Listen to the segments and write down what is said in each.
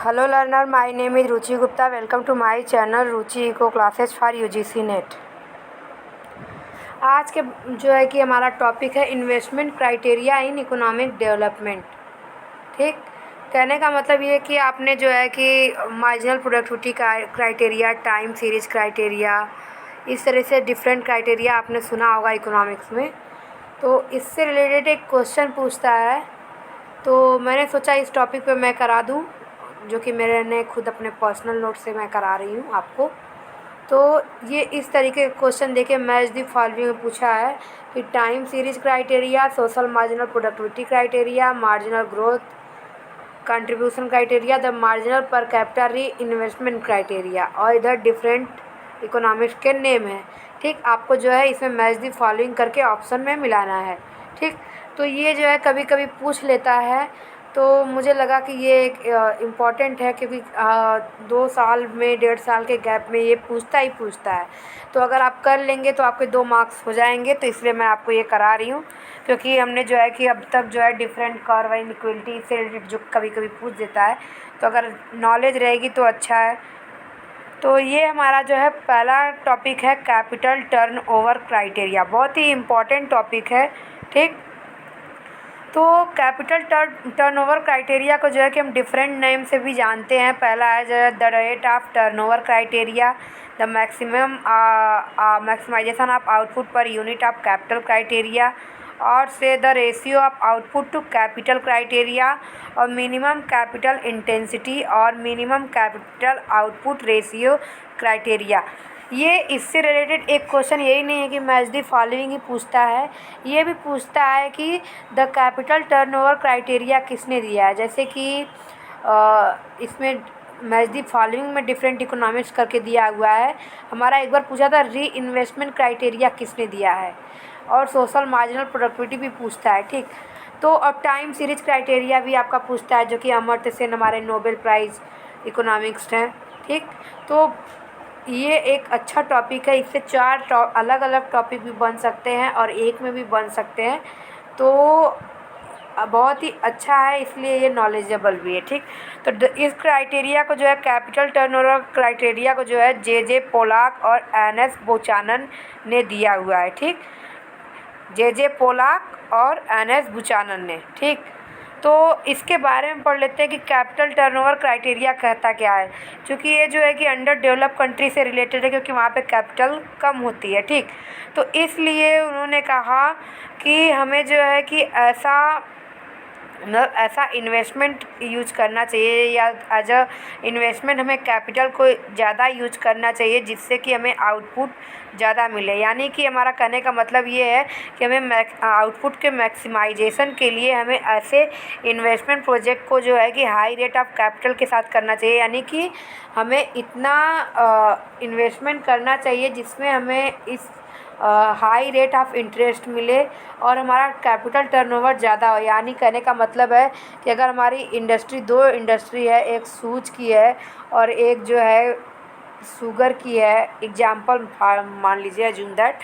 Hello learner, my name is Ruchi Gupta. Welcome to my channel Ruchi Eco Classes for UGC NET। आज के जो है कि हमारा टॉपिक है investment criteria in economic development. ठीक, कहने का मतलब ये कि आपने जो है कि marginal productivity criteria, time series criteria, इस तरह से डिफरेंट क्राइटेरिया आपने सुना होगा इकोनॉमिक्स में। तो इससे रिलेटेड एक क्वेश्चन पूछता है, तो मैंने सोचा इस टॉपिक पे मैं करा दूँ, जो कि मैंने खुद अपने पर्सनल नोट से मैं करा रही हूँ आपको। तो ये इस तरीके का क्वेश्चन देके मैच द फॉलोइंग में पूछा है कि time series criteria, social marginal productivity criteria, marginal growth contribution criteria, the marginal per capita री इन्वेस्टमेंट क्राइटेरिया, और इधर डिफरेंट इकोनॉमिक्स के नेम है। ठीक, आपको जो है इसमें मैच द फॉलोइंग करके ऑप्शन में मिलाना है। ठीक, तो ये जो है कभी कभी पूछ लेता है, तो मुझे लगा कि ये एक इम्पॉर्टेंट है, क्योंकि 2 साल में 1.5 साल के गैप में ये पूछता ही पूछता है। तो अगर आप कर लेंगे तो आपके 2 मार्क्स हो जाएंगे। तो इसलिए मैं आपको ये करा रही हूँ, क्योंकि हमने जो है कि अब तक जो है डिफरेंट कर्व इनइक्वालिटी से रिलेटेड जो कभी कभी पूछ देता है, तो अगर नॉलेज रहेगी तो अच्छा है। तो ये हमारा जो है पहला टॉपिक है कैपिटल टर्नओवर क्राइटेरिया। बहुत ही इम्पॉर्टेंट टॉपिक है। ठीक, तो कैपिटल टर्नओवर क्राइटेरिया को जो है कि हम डिफरेंट नेम से भी जानते हैं। पहला है जो है the rate of turnover criteria, the maximum maximization of output per unit of capital criteria, और से the ratio of output to capital criteria, और मिनिमम कैपिटल इंटेंसिटी और minimum capital output ratio criteria. ये इससे रिलेटेड एक question यही नहीं है कि मैच द फॉलोइंग ही पूछता है, ये भी पूछता है कि द कैपिटल टर्नओवर क्राइटेरिया किसने दिया है। जैसे कि इसमें मैच द फॉलोइंग में डिफरेंट इकोनॉमिक्स करके दिया हुआ है। हमारा एक बार पूछा था री इन्वेस्टमेंट क्राइटेरिया किसने दिया है, और सोशल मार्जिनल प्रोडक्टिविटी भी पूछता है। ठीक, तो और टाइम सीरीज क्राइटेरिया भी आपका पूछता है, जो कि अमर्त्य सेन हमारे नोबेल प्राइज़ इकोनॉमिक्स हैं। ठीक, तो ये एक अच्छा टॉपिक है। इससे 4 अलग अलग टॉपिक भी बन सकते हैं और एक में भी बन सकते हैं, तो बहुत ही अच्छा है, इसलिए ये नॉलेजेबल भी है। ठीक, तो इस क्राइटेरिया को जो है कैपिटल टर्नओवर क्राइटेरिया को जो है जे पोलाक और एन.एस. बुचानन ने दिया हुआ है। ठीक, जे पोलाक और एन.एस. बुचानन ने। ठीक, तो इसके बारे में पढ़ लेते हैं कि कैपिटल टर्नओवर क्राइटेरिया कहता क्या है। क्योंकि ये जो है कि अंडर डेवलप कंट्री से रिलेटेड है, क्योंकि वहाँ पे कैपिटल कम होती है। ठीक, तो इसलिए उन्होंने कहा कि हमें जो है कि ऐसा इन्वेस्टमेंट यूज करना चाहिए, या एज अ इन्वेस्टमेंट हमें कैपिटल को ज़्यादा यूज करना चाहिए, जिससे कि हमें आउटपुट ज़्यादा मिले। यानी कि हमारा कहने का मतलब ये है कि हमें आउटपुट के मैक्सिमाइजेशन के लिए हमें ऐसे इन्वेस्टमेंट प्रोजेक्ट को जो है कि हाई रेट ऑफ कैपिटल के साथ करना चाहिए। यानी कि हमें इतना इन्वेस्टमेंट करना चाहिए जिसमें हमें इस हाई रेट ऑफ इंटरेस्ट मिले और हमारा कैपिटल टर्नओवर ज़्यादा हो। यानी कहने का मतलब है कि अगर हमारी इंडस्ट्री 2 इंडस्ट्री है, एक सूज की है और एक जो है शुगर की है, एग्जाम्पल मान लीजिए, अज्यूम दैट।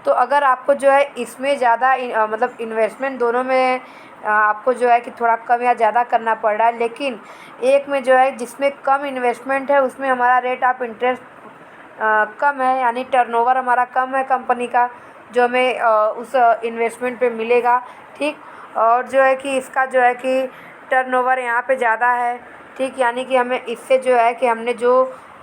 तो अगर आपको जो है इसमें ज़्यादा मतलब इन्वेस्टमेंट दोनों में आपको जो है कि थोड़ा कम या ज़्यादा करना पड़ रहा है, लेकिन एक में जो है जिसमें कम इन्वेस्टमेंट है उसमें हमारा रेट ऑफ इंटरेस्ट कम है, यानी टर्नओवर हमारा कम है कंपनी का, जो हमें उस इन्वेस्टमेंट पे मिलेगा। ठीक, और जो है कि इसका जो है कि टर्नओवर यहाँ पे ज़्यादा है। ठीक, यानी कि हमें इससे जो है कि हमने जो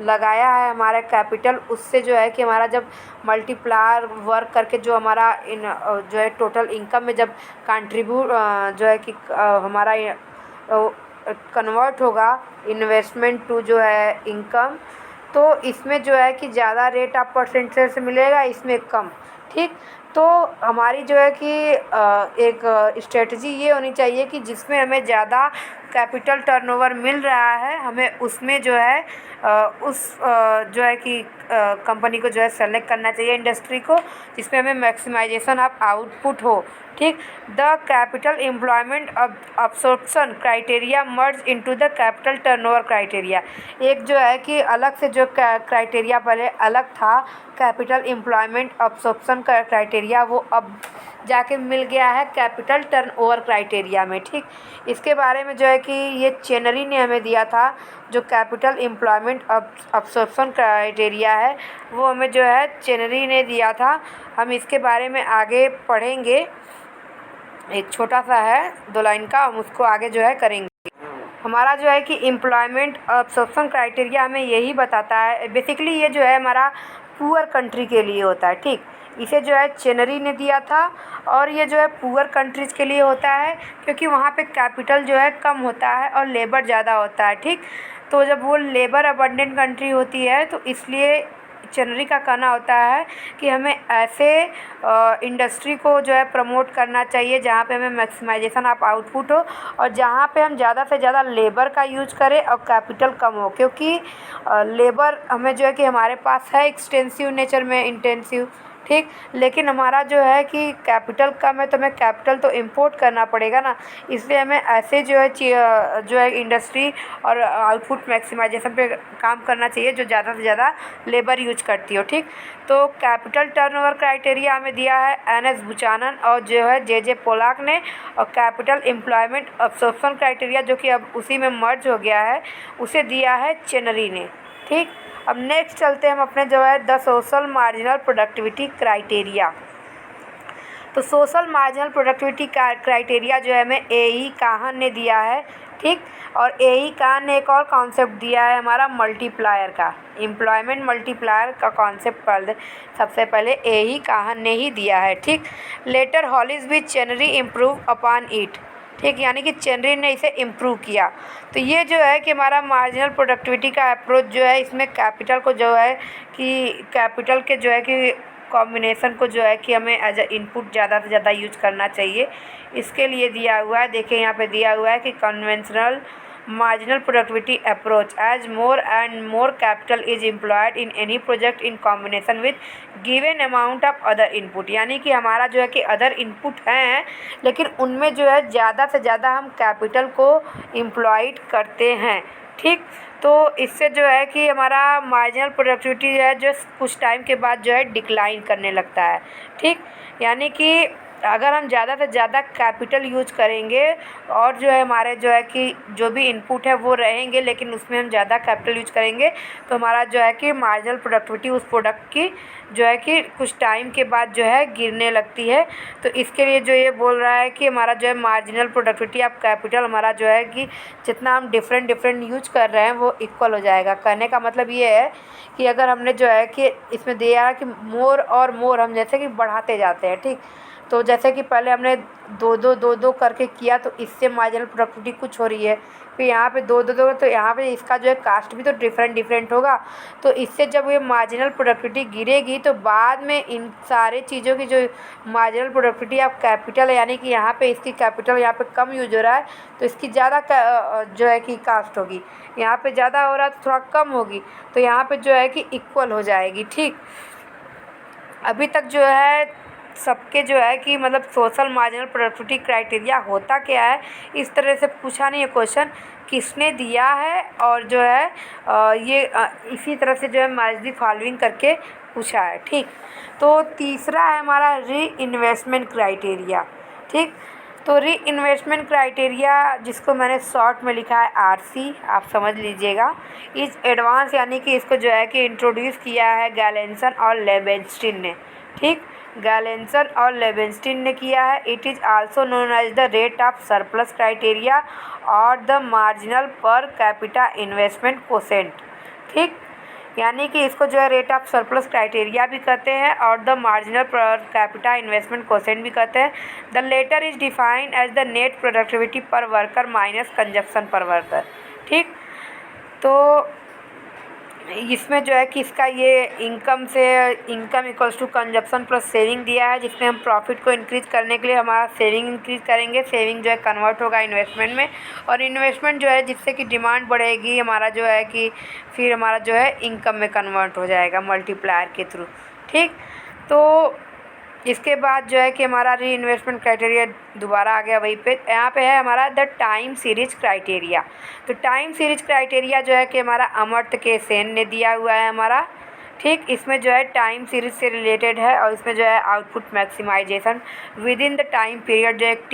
लगाया है हमारा कैपिटल, उससे जो है कि हमारा जब मल्टीप्लायर वर्क करके जो हमारा जो है टोटल इनकम में जब कंट्रीब्यूट जो है कि हमारा कन्वर्ट होगा इन्वेस्टमेंट टू जो है इनकम, तो इसमें जो है कि ज़्यादा रेट ऑफ परसेंटेज से मिलेगा, इसमें कम। ठीक, तो हमारी जो है कि एक स्ट्रेटजी ये होनी चाहिए कि जिसमें हमें ज़्यादा कैपिटल टर्नओवर मिल रहा है, हमें उसमें जो है उस जो है कि कंपनी को जो है सेलेक्ट करना चाहिए, इंडस्ट्री को, जिसमें हमें मैक्सिमाइजेशन ऑफ आउटपुट हो। ठीक, the capital employment absorption criteria merge into the capital turnover criteria. एक जो है कि अलग से जो क्राइटेरिया पहले अलग था, कैपिटल एम्प्लॉयमेंट अब्सॉर्प्शन का क्राइटेरिया क्राइटेरिया वो अब जाके मिल गया है कैपिटल टर्नओवर क्राइटेरिया में। ठीक, इसके बारे में जो है कि ये चेनरी ने हमें दिया था, जो कैपिटल एम्प्लॉयमेंट अब्सॉर्प्शन क्राइटेरिया है वो हमें जो है चेनरी ने दिया था। हम इसके बारे में आगे पढ़ेंगे, एक छोटा सा है 2 लाइन का, हम उसको आगे जो है करेंगे। हमारा जो है कि एम्प्लॉयमेंट अब्सॉर्प्शन क्राइटेरिया हमें यही बताता है, बेसिकली ये जो है हमारा पुअर कंट्री के लिए होता है। ठीक, इसे जो है चेनरी ने दिया था और ये जो है पुअर कंट्रीज़ के लिए होता है, क्योंकि वहाँ पे कैपिटल जो है कम होता है और लेबर ज़्यादा होता है। ठीक, तो जब वो लेबर अबंडेंट कंट्री होती है तो इसलिए चेनरी का कहना होता है कि हमें ऐसे इंडस्ट्री को जो है प्रमोट करना चाहिए जहाँ पे हमें मैक्सिमाइजेशन ऑफ आउटपुट हो और जहाँ पे हम ज़्यादा से ज़्यादा लेबर का यूज़ करें और कैपिटल कम हो, क्योंकि लेबर हमें जो है कि हमारे पास है एक्सटेंसिव नेचर में, इंटेंसिव। ठीक, लेकिन हमारा जो है कि कैपिटल कम है तो हमें कैपिटल तो इंपोर्ट करना पड़ेगा ना, इसलिए हमें ऐसे जो है इंडस्ट्री और आउटपुट मैक्सिमाइजेशन पे काम करना चाहिए जो ज़्यादा से ज़्यादा लेबर यूज करती हो। ठीक, तो कैपिटल टर्नओवर क्राइटेरिया हमें दिया है एन.एस. बुचानन और जो है जे पोलाक ने, और कैपिटल एम्प्लॉयमेंट अब्सॉर्प्शन क्राइटेरिया जो कि अब उसी में मर्ज हो गया है उसे दिया है चेनरी ने। ठीक, अब नेक्स्ट चलते हैं हम अपने जो है the social marginal productivity criteria. तो सोशल मार्जिनल प्रोडक्टिविटी क्राइटेरिया जो है हमें ए.ई. काहन ने दिया है। ठीक, और ए.ई. काहन ने एक और कॉन्सेप्ट दिया है हमारा मल्टीप्लायर का, एम्प्लॉयमेंट मल्टीप्लायर का कॉन्सेप्ट सबसे पहले ए.ई. काहन ने ही दिया है। ठीक, लेटर हॉलिस भी चेनरी इम्प्रूव अपॉन इट। ठीक, यानी कि चेनरी ने इसे इम्प्रूव किया। तो ये जो है कि हमारा मार्जिनल प्रोडक्टिविटी का अप्रोच जो है इसमें कैपिटल को जो है कि कैपिटल के जो है कि कॉम्बिनेशन को जो है कि हमें एज अ इनपुट ज़्यादा से ज़्यादा यूज करना चाहिए, इसके लिए दिया हुआ है। देखिए यहाँ पे दिया हुआ है कि conventional marginal productivity approach as more and more capital is employed in any project in combination with given amount of other input। यानी कि हमारा जो है कि अदर इनपुट हैं लेकिन उनमें जो है ज़्यादा से ज़्यादा हम कैपिटल को एम्प्लॉयड करते हैं। ठीक, तो इससे जो है कि हमारा मार्जिनल प्रोडक्टिविटी जो है जो कुछ टाइम के बाद जो है डिक्लाइन करने लगता है। ठीक, यानी कि अगर हम ज़्यादा से ज़्यादा कैपिटल यूज करेंगे और जो है हमारे जो है कि जो भी इनपुट है वो रहेंगे लेकिन उसमें हम ज़्यादा कैपिटल यूज करेंगे तो हमारा जो है कि मार्जिनल प्रोडक्टिविटी उस प्रोडक्ट की जो है कि कुछ टाइम के बाद जो है गिरने लगती है। तो इसके लिए जो ये बोल रहा है कि हमारा जो है मार्जिनल प्रोडक्टिविटी ऑफ कैपिटल हमारा जो है कि जितना हम डिफरेंट यूज कर रहे हैं वो इक्वल हो जाएगा। कहने का मतलब ये है कि अगर हमने जो है कि इसमें दिया है कि मोर और मोर हम जैसे कि बढ़ाते जाते हैं। ठीक, तो जैसे कि पहले हमने दो करके किया तो इससे मार्जिनल प्रोडक्टिविटी कुछ हो रही है, फिर यहाँ पे दो तो यहाँ पे इसका जो है कास्ट भी तो डिफरेंट होगा। तो इससे जब ये मार्जिनल प्रोडक्टिविटी गिरेगी तो बाद में इन सारे चीज़ों की जो मार्जिनल प्रोडक्टिविटी ऑफ कैपिटल है यानी कि यहाँ पे इसकी कैपिटल यहाँ पे कम यूज हो रहा है तो इसकी ज़्यादा जो है कि कास्ट होगी, यहाँ पे ज़्यादा हो रहा है तो थोड़ा कम होगी, तो यहाँ पे जो है कि इक्वल हो जाएगी। ठीक, अभी तक जो है सबके जो है कि मतलब सोशल मार्जिनल प्रोडक्टिविटी क्राइटेरिया होता क्या है इस तरह से पूछा नहीं है क्वेश्चन, किसने दिया है और जो है इसी तरह से जो है मैच द फॉलोइंग करके पूछा है। ठीक, तो तीसरा है हमारा री इन्वेस्टमेंट क्राइटेरिया। ठीक, तो री इन्वेस्टमेंट क्राइटेरिया जिसको मैंने शॉर्ट में लिखा है आरसी, आप समझ लीजिएगा। इस एडवांस यानी कि इसको जो है कि इंट्रोड्यूस किया है गैलेंसन और लेबेंस्टीन ने। ठीक, गैलेंसन और लेबेंस्टीन ने किया है। It is also known as the rate of surplus criteria और the marginal per capita investment quotient. ठीक, यानी कि इसको जो है रेट ऑफ सरप्लस क्राइटेरिया भी कहते हैं और the marginal per capita investment quotient भी कहते हैं। The latter is defined as the net productivity per worker minus consumption per worker. ठीक, तो इसमें जो है कि इसका ये income equals to consumption plus saving दिया है, जिसमें हम प्रॉफिट को इंक्रीज़ करने के लिए हमारा सेविंग इंक्रीज़ करेंगे, सेविंग जो है कन्वर्ट होगा इन्वेस्टमेंट में और इन्वेस्टमेंट जो है जिससे कि डिमांड बढ़ेगी हमारा जो है कि फिर हमारा जो है इनकम में कन्वर्ट हो जाएगा मल्टीप्लायर के थ्रू। ठीक, तो इसके बाद जो है कि हमारा री इन्वेस्टमेंट क्राइटेरिया दोबारा आ गया वहीं पे, यहाँ पे है हमारा द टाइम सीरीज क्राइटेरिया। तो टाइम सीरीज क्राइटेरिया जो है कि हमारा अमर्त्य के सेन ने दिया हुआ है हमारा। ठीक, इसमें जो है टाइम सीरीज से रिलेटेड है और इसमें जो है output maximization within the time period, जो एक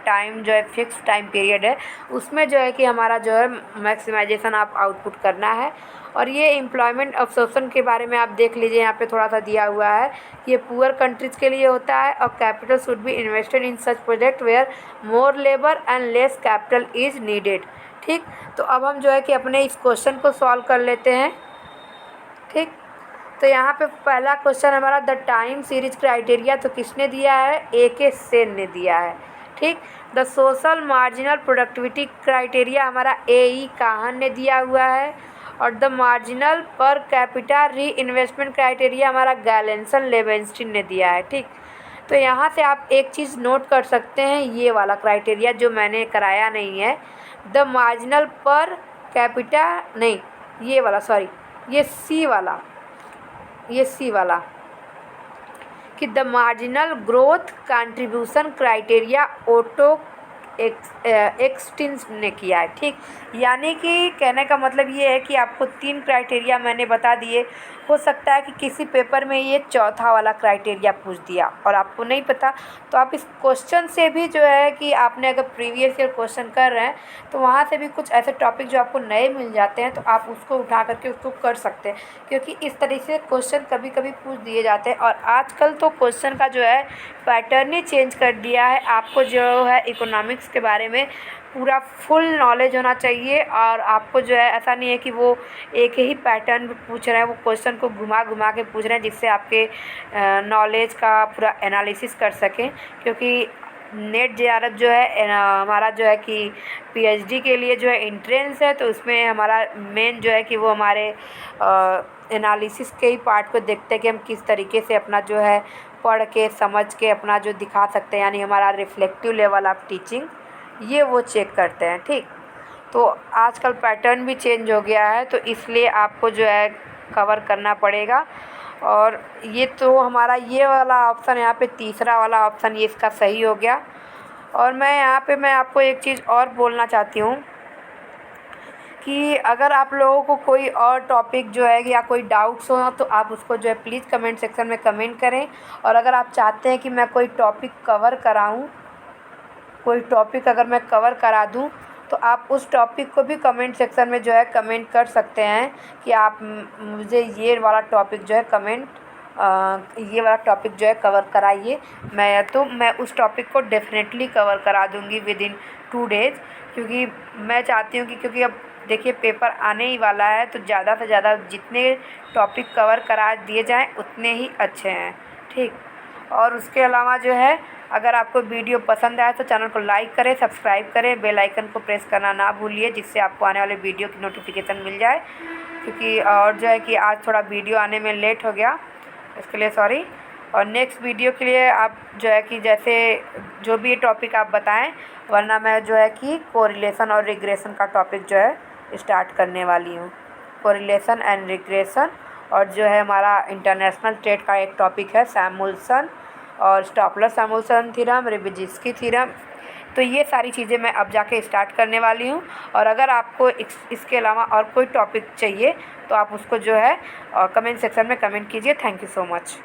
टाइम जो है फिक्स टाइम पीरियड है, उसमें जो है कि हमारा जो है मैक्सिमाइजेशन आप आउटपुट करना है। और ये एम्प्लॉयमेंट अब्सॉर्प्शन के बारे में आप देख लीजिए, यहाँ पे थोड़ा सा दिया हुआ है। ये पुअर कंट्रीज़ के लिए होता है और capital should be invested in such project where more labour and less capital is needed. ठीक, तो अब हम जो है कि अपने इस क्वेश्चन को सॉल्व कर लेते हैं। ठीक, तो यहाँ पे पहला क्वेश्चन हमारा द टाइम सीरीज क्राइटेरिया, तो किसने दिया है? ए के सेन ने दिया है। ठीक, the social marginal productivity criteria हमारा ए ई काहन ने दिया हुआ है। और द मार्जिनल पर कैपिटा री इन्वेस्टमेंट क्राइटेरिया हमारा गैलेंसन लेवेंस्टीन ने दिया है। ठीक, तो यहाँ से आप एक चीज़ नोट कर सकते हैं, ये वाला क्राइटेरिया जो मैंने कराया नहीं है, द मार्जिनल पर कैपिटा नहीं, ये वाला, सॉरी, ये सी वाला कि the marginal growth contribution criteria Otto Eckstein ने किया है। ठीक, यानी कि कहने का मतलब ये है कि आपको 3 क्राइटेरिया मैंने बता दिए। हो सकता है कि किसी पेपर में ये चौथा वाला क्राइटेरिया पूछ दिया और आपको नहीं पता, तो आप इस क्वेश्चन से भी जो है कि आपने अगर प्रीवियस ईयर क्वेश्चन कर रहे हैं तो वहाँ से भी कुछ ऐसे टॉपिक जो आपको नए मिल जाते हैं तो आप उसको उठा करके उसको कर सकते हैं, क्योंकि इस तरीके से क्वेश्चन कभी कभी पूछ दिए जाते हैं। और आजकल तो क्वेश्चन का जो है पैटर्न ही चेंज कर दिया है। आपको जो है इकोनॉमिक्स के बारे में पूरा फुल नॉलेज होना चाहिए और आपको जो है ऐसा नहीं है कि वो एक ही पैटर्न पूछ रहे हैं, वो क्वेश्चन को घुमा घुमा के पूछ रहे हैं जिससे आपके नॉलेज का पूरा एनालिसिस कर सकें। क्योंकि नेट जेआरएफ जो है हमारा जो है कि पीएचडी के लिए जो है एंट्रेंस है, तो उसमें हमारा मेन जो है कि वो हमारे एनालिसिस के ही पार्ट को देखते हैं कि हम किस तरीके से अपना जो है पढ़ के समझ के अपना जो दिखा सकते हैं, यानी हमारा रिफ्लेक्टिव लेवल ऑफ टीचिंग, ये वो चेक करते हैं। ठीक, तो आजकल पैटर्न भी चेंज हो गया है, तो इसलिए आपको जो है कवर करना पड़ेगा। और ये तो हमारा ये वाला ऑप्शन, यहाँ पे तीसरा वाला ऑप्शन ये इसका सही हो गया। और मैं यहाँ पे मैं आपको एक चीज़ और बोलना चाहती हूँ कि अगर आप लोगों को कोई और टॉपिक जो है या कोई डाउट्स हो तो आप उसको जो है प्लीज़ कमेंट सेक्शन में कमेंट करें। और अगर आप चाहते हैं कि मैं कोई टॉपिक कवर कराऊँ, कोई टॉपिक अगर मैं कवर करा दूं, तो आप उस टॉपिक को भी कमेंट सेक्शन में जो है कमेंट कर सकते हैं कि आप मुझे ये वाला टॉपिक जो है ये वाला टॉपिक जो है कवर कराइए। मैं उस टॉपिक को डेफिनेटली कवर करा दूंगी विद इन 2 डेज़, क्योंकि मैं चाहती हूँ कि क्योंकि अब देखिए पेपर आने ही वाला है, तो ज़्यादा से ज़्यादा जितने टॉपिक कवर करा दिए जाएँ उतने ही अच्छे हैं। ठीक, और उसके अलावा जो है अगर आपको वीडियो पसंद आए तो चैनल को लाइक करें, सब्सक्राइब करें, बेल आइकन को प्रेस करना ना भूलिए, जिससे आपको आने वाले वीडियो की नोटिफिकेशन मिल जाए। क्योंकि और जो है कि आज थोड़ा वीडियो आने में लेट हो गया, इसके लिए सॉरी। और नेक्स्ट वीडियो के लिए आप जो है कि जैसे जो भी टॉपिक आप बताएं, वरना मैं जो है कि कोरिलेशन और रिग्रेशन का टॉपिक जो है स्टार्ट करने वाली हूँ। कोरिलेशन एंड रिग्रेशन, और जो है हमारा इंटरनेशनल ट्रेड का एक टॉपिक है सैमुअल्सन और स्टॉपलर-सैमुअल्सन थ्योरम, रेबिजिस्की थ्योरम। तो ये सारी चीज़ें मैं अब जाके स्टार्ट करने वाली हूँ। और अगर आपको इसके अलावा और कोई टॉपिक चाहिए तो आप उसको जो है कमेंट सेक्शन में कमेंट कीजिए। Thank you so much.